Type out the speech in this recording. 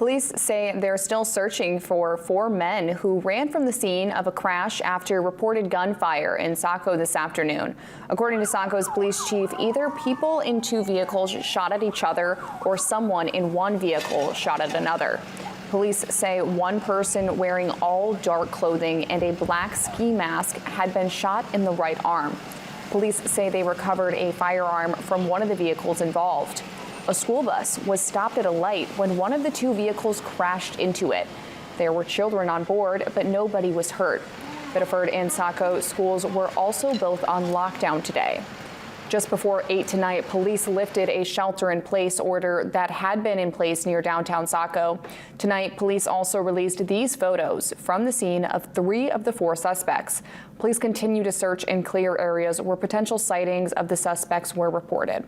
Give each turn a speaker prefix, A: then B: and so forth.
A: Police say they're still searching for 4 men who ran from the scene of a crash after reported gunfire in Saco this afternoon. According to Saco's police chief, either people in 2 vehicles shot at each other or someone in 1 vehicle shot at another. Police say 1 person wearing all dark clothing and a black ski mask had been shot in the right arm. Police say they recovered a firearm from 1 of the vehicles involved. A school bus was stopped at a light when 1 of the 2 vehicles crashed into it. There were children on board, but nobody was hurt. Biddeford and Saco schools were also both on lockdown today. Just before 8 tonight, police lifted a shelter-in-place order that had been in place near downtown Saco. Tonight, police also released these photos from the scene of 3 of the 4 suspects. Police continue to search and clear areas where potential sightings of the suspects were reported.